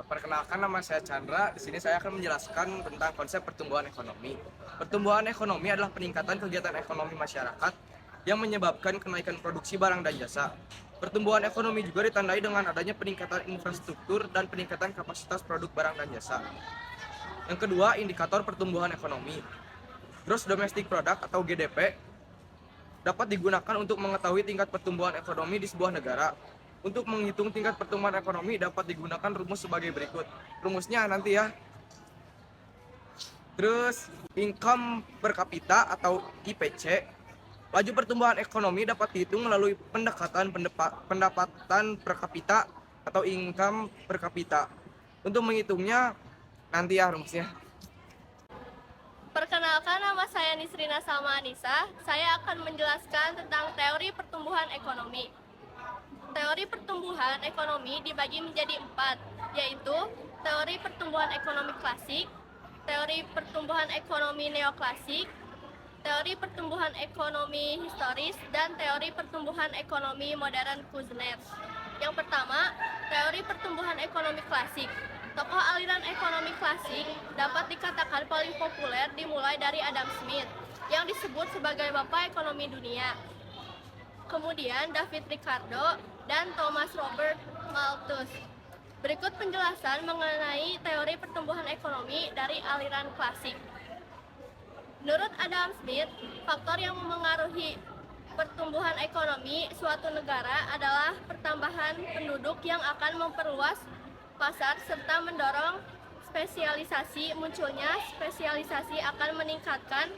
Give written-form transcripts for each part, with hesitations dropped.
Perkenalkan, nama saya Chandra. Di sini saya akan menjelaskan tentang konsep pertumbuhan ekonomi. Pertumbuhan ekonomi adalah peningkatan kegiatan ekonomi masyarakat yang menyebabkan kenaikan produksi barang dan jasa. Pertumbuhan ekonomi juga ditandai dengan adanya peningkatan infrastruktur dan peningkatan kapasitas produk barang dan jasa. Yang kedua, indikator pertumbuhan ekonomi. Gross Domestic Product atau GDP dapat digunakan untuk mengetahui tingkat pertumbuhan ekonomi di sebuah negara. Untuk menghitung tingkat pertumbuhan ekonomi dapat digunakan rumus sebagai berikut. Rumusnya nanti ya. Terus income per kapita atau IPC. Laju pertumbuhan ekonomi dapat dihitung melalui pendapatan per kapita atau income per kapita. Untuk menghitungnya nanti ya rumusnya. Perkenalkan, nama saya Nisrina Salma Anissa. Saya akan menjelaskan tentang teori pertumbuhan ekonomi. Teori pertumbuhan ekonomi dibagi menjadi 4, yaitu teori pertumbuhan ekonomi klasik, teori pertumbuhan ekonomi neoklasik, teori pertumbuhan ekonomi historis, dan teori pertumbuhan ekonomi modern Kuznets. Yang pertama, teori pertumbuhan ekonomi klasik. Tokoh aliran ekonomi klasik dapat dikatakan paling populer dimulai dari Adam Smith, yang disebut sebagai Bapak Ekonomi Dunia. Kemudian David Ricardo dan Thomas Robert Malthus. Berikut penjelasan mengenai teori pertumbuhan ekonomi dari aliran klasik. Menurut Adam Smith, faktor yang memengaruhi pertumbuhan ekonomi suatu negara adalah pertambahan penduduk yang akan memperluas pasar serta mendorong spesialisasi. Munculnya spesialisasi akan meningkatkan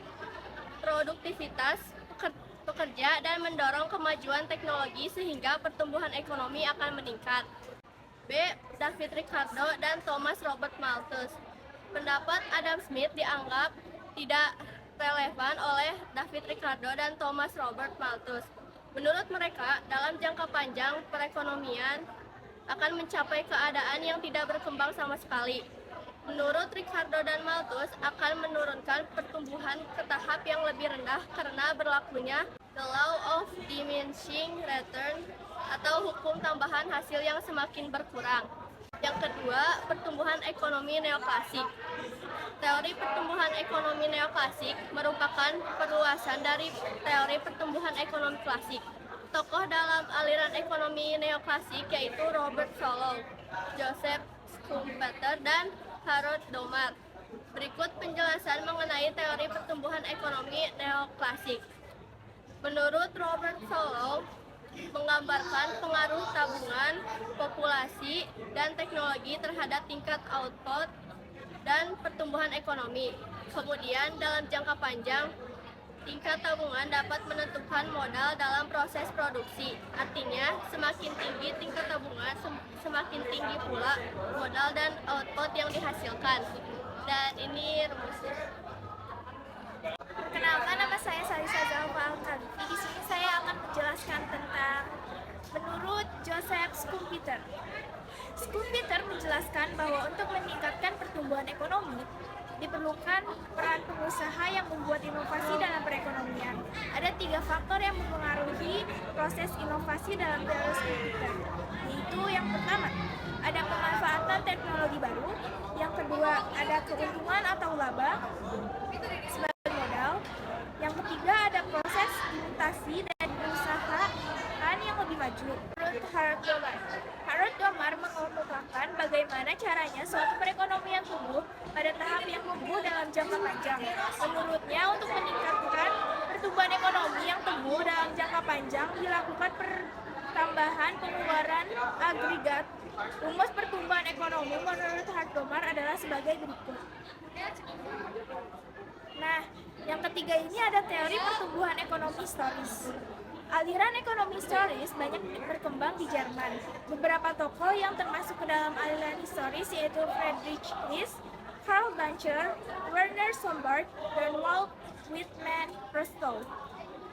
produktivitas pekerja dan mendorong kemajuan teknologi sehingga pertumbuhan ekonomi akan meningkat. B. David Ricardo dan Thomas Robert Malthus. Pendapat Adam Smith dianggap tidak relevan oleh David Ricardo dan Thomas Robert Malthus. Menurut mereka, dalam jangka panjang perekonomian akan mencapai keadaan yang tidak berkembang sama sekali. Menurut Ricardo dan Malthus, akan menurunkan pertumbuhan ke tahap yang lebih rendah karena berlakunya the law of diminishing return atau hukum tambahan hasil yang semakin berkurang. Yang kedua, pertumbuhan ekonomi neoklasik. Teori pertumbuhan ekonomi neoklasik merupakan perluasan dari teori pertumbuhan ekonomi klasik. Tokoh dalam aliran ekonomi neoklasik yaitu Robert Solow, Joseph Schumpeter, dan Harold Domar. Berikut penjelasan mengenai teori pertumbuhan ekonomi neoklasik. Menurut Robert Solow, menggambarkan pengaruh tabungan, populasi, dan teknologi terhadap tingkat output dan pertumbuhan ekonomi. Kemudian dalam jangka panjang, tingkat tabungan dapat menentukan modal dalam proses produksi. Artinya, semakin tinggi tingkat tabungan, semakin tinggi pula modal dan output yang dihasilkan. Dan ini rumusnya. Kenalkan, nama saya Salisa Zalfa Al-Khalifi. Di sini saya akan menjelaskan tentang menurut Joseph Schumpeter. Schumpeter menjelaskan bahwa untuk meningkatkan pertumbuhan ekonomi diperlukan peran pengusaha yang membuat inovasi dalam perekonomian. Ada 3 faktor yang mempengaruhi proses inovasi dalam teori Schumpeter, yaitu yang pertama, ada pemanfaatan teknologi baru, yang kedua, ada keuntungan atau laba sebagai modal, yang ketiga, ada proses imitasi dan perusahaan yang lebih maju. Menurut Harold Domar mengemukakan bagaimana caranya suatu perekonomian tumbuh pada tahap yang tumbuh dalam jangka panjang. Menurutnya, untuk meningkatkan pertumbuhan ekonomi yang tumbuh dalam jangka panjang dilakukan pertambahan pengeluaran agregat. Rumus pertumbuhan ekonomi menurut Harold Domar adalah sebagai berikut. Nah, yang ketiga ini ada teori pertumbuhan ekonomi historis. Aliran ekonomi historis banyak berkembang di Jerman. Beberapa tokoh yang termasuk ke dalam aliran historis yaitu Friedrich List, Karl Bancher, Werner Sombart, dan Walt Whitman Rostow.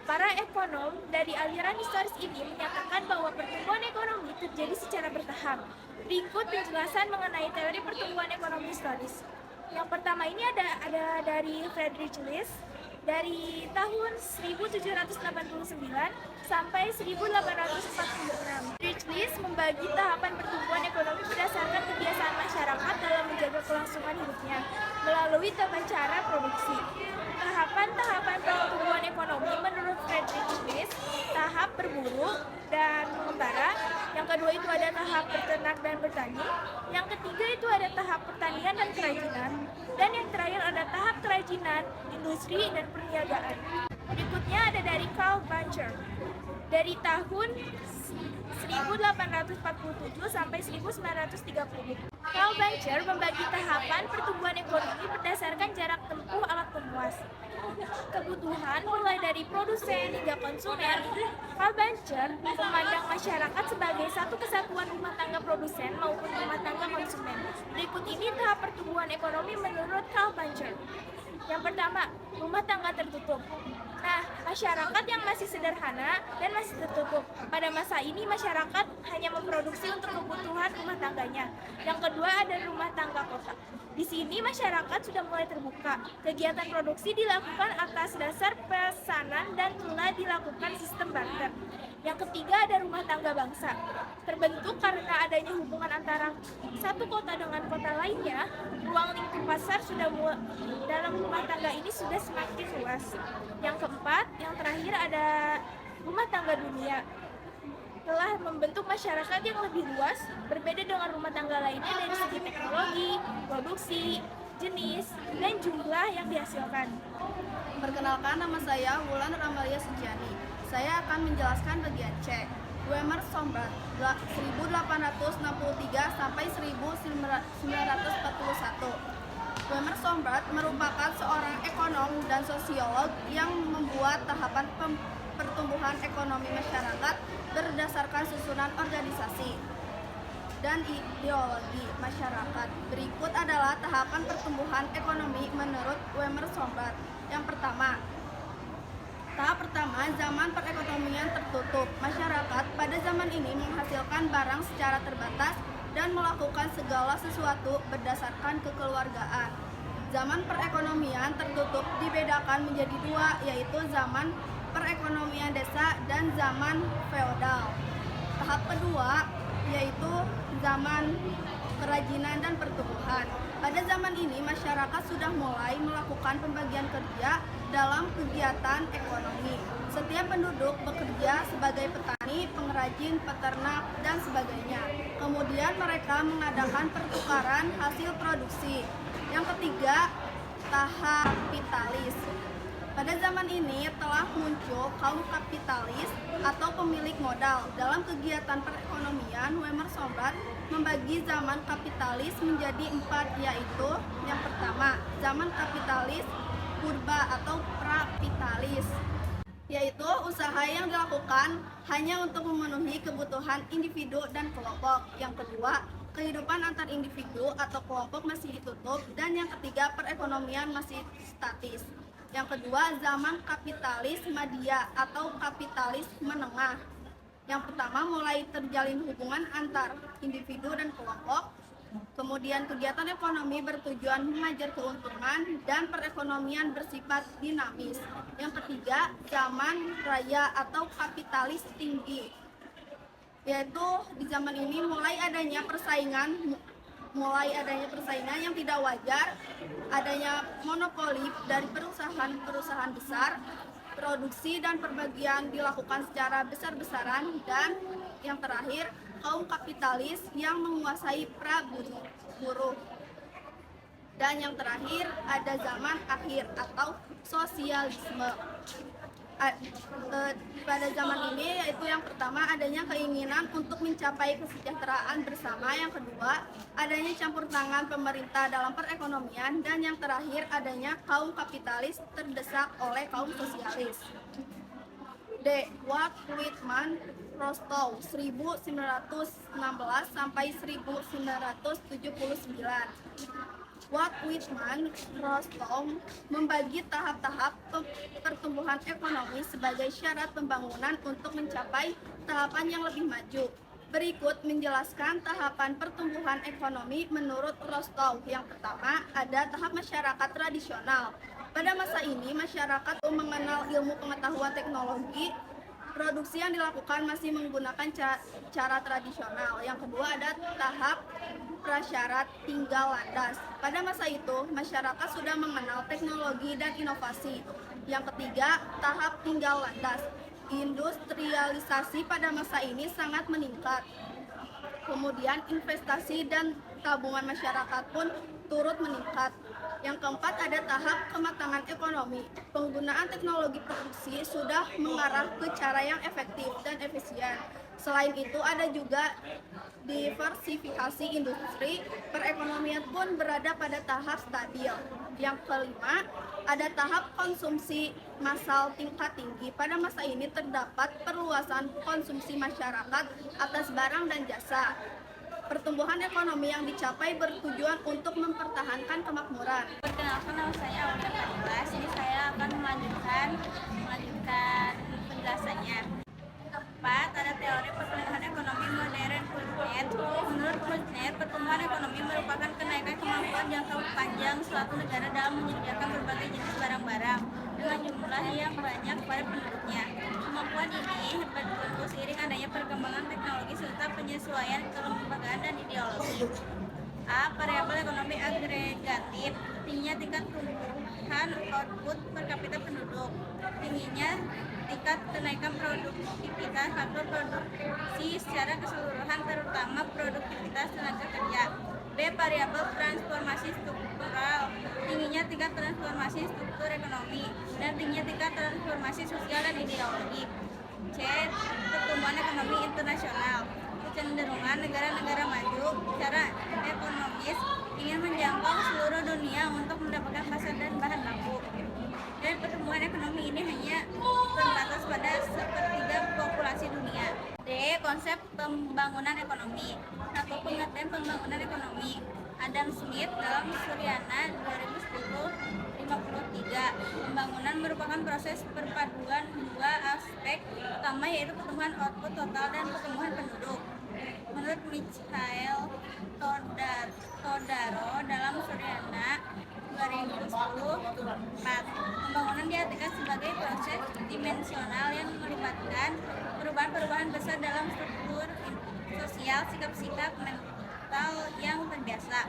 Para ekonom dari aliran historis ini menyatakan bahwa pertumbuhan ekonomi terjadi secara bertahap. Berikut penjelasan mengenai teori pertumbuhan ekonomi historis. Yang pertama ini ada dari Friedrich List. Dari tahun 1789 sampai 1846. Friedrich List membagi tahapan pertumbuhan ekonomi berdasarkan kebiasaan masyarakat. hidupnya melalui tata cara produksi. Tahapan-tahapan pertumbuhan ekonomi menurut Friedrich Schmidt, tahap berburu dan mengembara. Yang kedua itu ada tahap berternak dan bertani. Yang ketiga itu ada tahap pertanian dan kerajinan. Dan yang terakhir ada tahap kerajinan, industri, dan perniagaan. Berikutnya ada dari Karl Bancher. Dari tahun 1847 sampai 1930. Karl Bancher membagi tahapan pertumbuhan ekonomi berdasarkan jarak tempuh alat pemuas kebutuhan mulai dari produsen hingga konsumen. Karl Bancher memandang masyarakat sebagai satu kesatuan rumah tangga produsen maupun rumah tangga konsumen. Berikut ini tahap pertumbuhan ekonomi menurut Karl Bancher. Yang pertama, rumah tangga tertutup. Nah, masyarakat yang masih sederhana dan masih tertutup. Pada masa ini masyarakat hanya memproduksi untuk kebutuhan rumah tangganya. Yang kedua ada rumah tangga kota. Di sini masyarakat sudah mulai terbuka. Kegiatan produksi dilakukan atas dasar pesanan dan telah dilakukan sistem barter. Yang ketiga ada rumah tangga bangsa. Terbentuk karena adanya hubungan antara satu kota dengan kota lainnya, ruang lingkup pasar dalam rumah tangga ini sudah semakin luas. Yang keempat, yang terakhir ada rumah tangga dunia. Telah membentuk masyarakat yang lebih luas, berbeda dengan rumah tangga lainnya dari segi teknologi, produksi, jenis, dan jumlah yang dihasilkan. Perkenalkan, nama saya Wulan Ramalia Suciani. Saya akan menjelaskan bagian C. Wemer Sombart 1863 sampai 1941. Wemer Sombart merupakan seorang ekonom dan sosiolog yang membuat tahapan pertumbuhan ekonomi masyarakat berdasarkan susunan organisasi dan ideologi masyarakat. Berikut adalah tahapan pertumbuhan ekonomi menurut Wemer Sombart. Yang pertama, tahap pertama, zaman perekonomian tertutup. Masyarakat pada zaman ini menghasilkan barang secara terbatas dan melakukan segala sesuatu berdasarkan kekeluargaan. Zaman perekonomian tertutup dibedakan menjadi dua, yaitu zaman perekonomian desa dan zaman feodal. Tahap kedua yaitu zaman kerajinan dan pertumbuhan. Pada zaman ini masyarakat sudah mulai melakukan pembagian kerja dalam kegiatan ekonomi. Setiap penduduk bekerja sebagai petani, pengrajin, peternak, dan sebagainya. Kemudian mereka mengadakan pertukaran hasil produksi. Yang ketiga, tahap kapitalis. Pada zaman ini telah muncul kaum kapitalis atau pemilik modal. Dalam kegiatan perekonomian, Wemer Sombart membagi zaman kapitalis menjadi 4, yaitu yang pertama, zaman kapitalis purba atau prakapitalis, yaitu usaha yang dilakukan hanya untuk memenuhi kebutuhan individu dan kelompok. Yang kedua, kehidupan antar individu atau kelompok masih ditutup. Dan yang ketiga, perekonomian masih statis. Yang kedua, zaman kapitalis media atau kapitalis menengah. Yang pertama, mulai terjalin hubungan antar individu dan kelompok. Kemudian kegiatan ekonomi bertujuan mengajar keuntungan dan perekonomian bersifat dinamis. Yang ketiga, zaman raya atau kapitalis tinggi. Yaitu di zaman ini mulai adanya persaingan yang tidak wajar, adanya monopoli dari perusahaan-perusahaan besar, produksi dan perbagian dilakukan secara besar-besaran, dan yang terakhir, kaum kapitalis yang menguasai pra-buruh. Dan yang terakhir, ada zaman akhir atau sosialisme. Pada zaman ini yaitu yang pertama adanya keinginan untuk mencapai kesejahteraan bersama, yang kedua adanya campur tangan pemerintah dalam perekonomian, dan yang terakhir adanya kaum kapitalis terdesak oleh kaum sosialis. D. Walt Whitman Rostow 1916 sampai 1979. Walt Whitman Rostow membagi tahap-tahap pertumbuhan ekonomi sebagai syarat pembangunan untuk mencapai tahapan yang lebih maju. Berikut menjelaskan tahapan pertumbuhan ekonomi menurut Rostow. Yang pertama, ada tahap masyarakat tradisional. Pada masa ini, masyarakat mengenal ilmu pengetahuan teknologi produksi yang dilakukan masih menggunakan cara tradisional. Yang kedua ada tahap prasyarat tinggal landas. Pada masa itu, masyarakat sudah mengenal teknologi dan inovasi. Yang ketiga, tahap tinggal landas. Industrialisasi pada masa ini sangat meningkat. Kemudian investasi dan tabungan masyarakat pun turut meningkat. Yang keempat ada tahap kematangan ekonomi. Penggunaan teknologi produksi sudah mengarah ke cara yang efektif dan efisien. Selain itu ada juga diversifikasi industri, perekonomian pun berada pada tahap stabil. Yang kelima, ada tahap konsumsi massal tingkat tinggi. Pada masa ini terdapat perluasan konsumsi masyarakat atas barang dan jasa. Pertumbuhan ekonomi yang dicapai bertujuan untuk mempertahankan kemakmuran. Perkenalkan, nama saya Aulia Fadila. Sini saya akan melanjutkan penjelasannya. Keempat, ada teori pertumbuhan ekonomi modern Kuznets. Menurut Kuznets, pertumbuhan ekonomi merupakan kenaikan kemampuan jangka panjang suatu negara dalam menyediakan berbagai jenis barang-barang dengan jumlah yang banyak pada penduduknya. Kemampuan ini bertumbuh seiring adanya perkembangan teknologi serta penyesuaian kelembagaan dan ideologi. A. Variabel ekonomi agregatif. Tingginya tingkat tumbuhan output per kapita penduduk. Tingginya tingkat kenaikan produktivitas faktor produksi secara keseluruhan, terutama produktivitas tenaga kerja. B. Variabel transformasi struktural. Tingginya tingkat transformasi struktur ekonomi dan tingginya tingkat transformasi sosial dan ideologi. C. Pertumbuhan ekonomi internasional. Kecenderungan negara-negara maju secara ekonomis ingin menjangkau seluruh dunia untuk mendapatkan pasar dan bahan baku. Dan pertumbuhan ekonomi ini hanya terbatas pada sepertiga populasi dunia. D. Konsep pembangunan ekonomi. Satu pengertian pembangunan ekonomi. Adam Smith dalam Suryana 2010-53. Pembangunan merupakan proses perpaduan dua aspek utama, yaitu pertumbuhan output total dan pertumbuhan penduduk. Menurut Michael Todaro dalam Suryana 2010-4, pembangunan diartikan sebagai proses dimensional yang melibatkan perubahan-perubahan besar dalam struktur sosial, sikap-sikap mental yang terbiasa,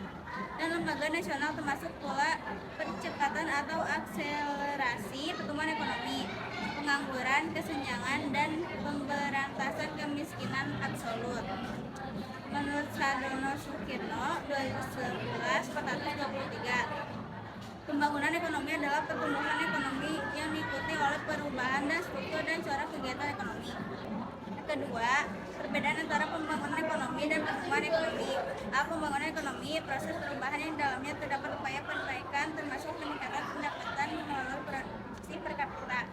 dan lembaga nasional, termasuk pula percepatan atau akselerasi pertumbuhan ekonomi, pengangguran, kesenjangan, dan pemberantasan kemiskinan absolut. Menurut Sadono Sukirno 2011-423, pembangunan ekonomi adalah pertumbuhan ekonomi yang diikuti oleh perubahan dan struktur dan corak kegiatan ekonomi. Kedua, perbedaan antara pembangunan ekonomi dan pertumbuhan ekonomi. A. Pembangunan ekonomi, proses perubahan yang dalamnya terdapat upaya perbaikan termasuk peningkatan pendapatan melalui produksi per kapita.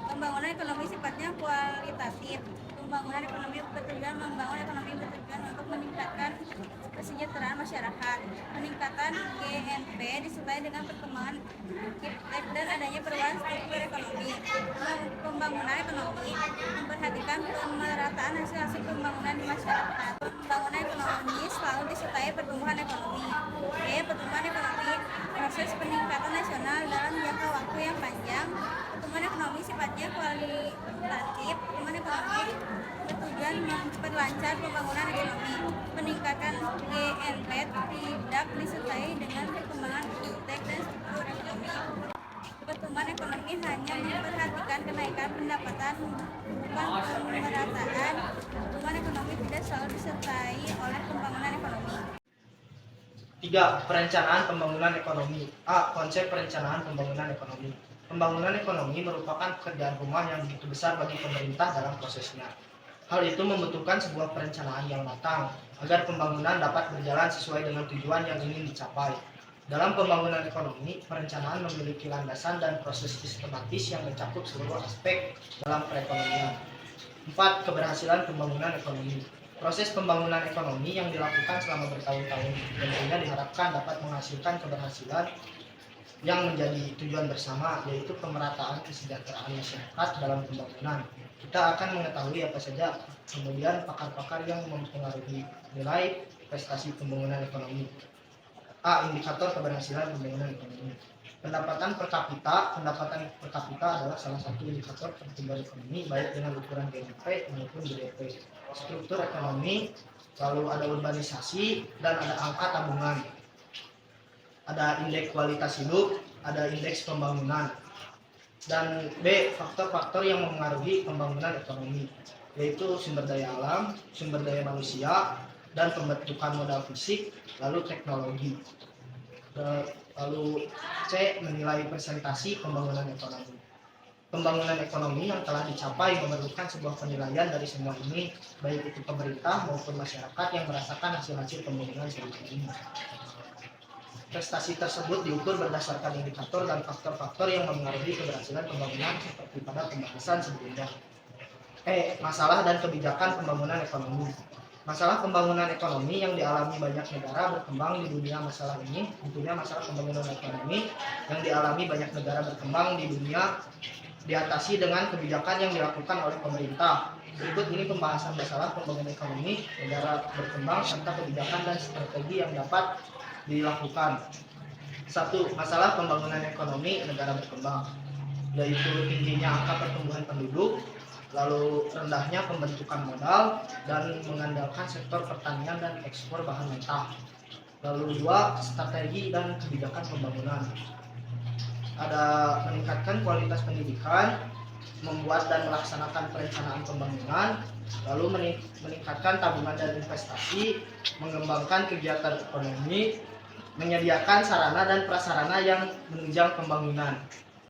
Pembangunan ekonomi sifatnya kualitatif. Pembangunan ekonomi bertujuan membangun ekonomi bertujuan untuk meningkatkan kesejahteraan masyarakat. Peningkatan GNP disertai dengan perkembangan kiptek dan adanya perubahan struktur ekonomi. Pembangunan ekonomi memperhatikan pemerataan hasil pembangunan di masyarakat. Pembangunan ekonomi selalu disertai pertumbuhan ekonomi. B. Pertumbuhan ekonomi, proses peningkatan nasional dalam jangka waktu yang panjang. Pertumbuhan ekonomi sifatnya kualitatif. Pertumbuhan ekonomi bertujuan memperlancar pembangunan ekonomi. Peningkatan GNP tidak disertai dengan perkembangan kiptek dan struktur ekonomi. Pertumbuhan ekonomi hanya memperhatikan kenaikan pendapatan, bukan pemerataan. Pertumbuhan ekonomi tidak selalu disertai oleh pembangunan ekonomi. 3. Perencanaan pembangunan ekonomi. A. Konsep perencanaan pembangunan ekonomi. Pembangunan ekonomi merupakan pekerjaan rumah yang begitu besar bagi pemerintah dalam prosesnya. Hal itu membutuhkan sebuah perencanaan yang matang agar pembangunan dapat berjalan sesuai dengan tujuan yang ingin dicapai. Dalam pembangunan ekonomi, perencanaan memiliki landasan dan proses sistematis yang mencakup seluruh aspek dalam perekonomian. 4. Keberhasilan pembangunan ekonomi. Proses pembangunan ekonomi yang dilakukan selama bertahun-tahun tentunya diharapkan dapat menghasilkan keberhasilan yang menjadi tujuan bersama, yaitu pemerataan kesejahteraan masyarakat dalam pembangunan. Kita akan mengetahui apa saja kemudian pakar-pakar yang mempengaruhi nilai prestasi pembangunan ekonomi. A. Indikator keberhasilan pembangunan ekonomi. Pendapatan per kapita adalah salah satu indikator pertumbuhan ekonomi baik dengan ukuran GDP maupun GDP. Struktur ekonomi, lalu ada urbanisasi dan ada angka tabungan. Ada indeks kualitas hidup, ada indeks pembangunan. Dan B. Faktor-faktor yang mempengaruhi pembangunan ekonomi, yaitu sumber daya alam, sumber daya manusia, dan pembentukan modal fisik, lalu teknologi. Lalu C. Menilai presentasi pembangunan ekonomi. Pembangunan ekonomi yang telah dicapai memerlukan sebuah penilaian dari semua ini, baik itu pemerintah maupun masyarakat yang merasakan hasil-hasil pembangunan selama ini. Prestasi tersebut diukur berdasarkan indikator dan faktor-faktor yang mempengaruhi keberhasilan pembangunan seperti pada pembahasan sebelumnya. E. Masalah dan kebijakan pembangunan ekonomi. Masalah pembangunan ekonomi yang dialami banyak negara berkembang di dunia. Masalah ini tentunya masalah pembangunan ekonomi yang dialami banyak negara berkembang di dunia diatasi dengan kebijakan yang dilakukan oleh pemerintah. Berikut ini pembahasan masalah pembangunan ekonomi negara berkembang serta kebijakan dan strategi yang dapat dilakukan. 1. Masalah pembangunan ekonomi negara berkembang, yaitu tingginya angka pertumbuhan penduduk, lalu rendahnya pembentukan modal, dan mengandalkan sektor pertanian dan ekspor bahan mentah. Lalu 2. Strategi dan kebijakan pembangunan. Ada meningkatkan kualitas pendidikan, membuat dan melaksanakan perencanaan pembangunan, lalu meningkatkan tabungan dan investasi, mengembangkan kegiatan ekonomi, menyediakan sarana dan prasarana yang menunjang pembangunan.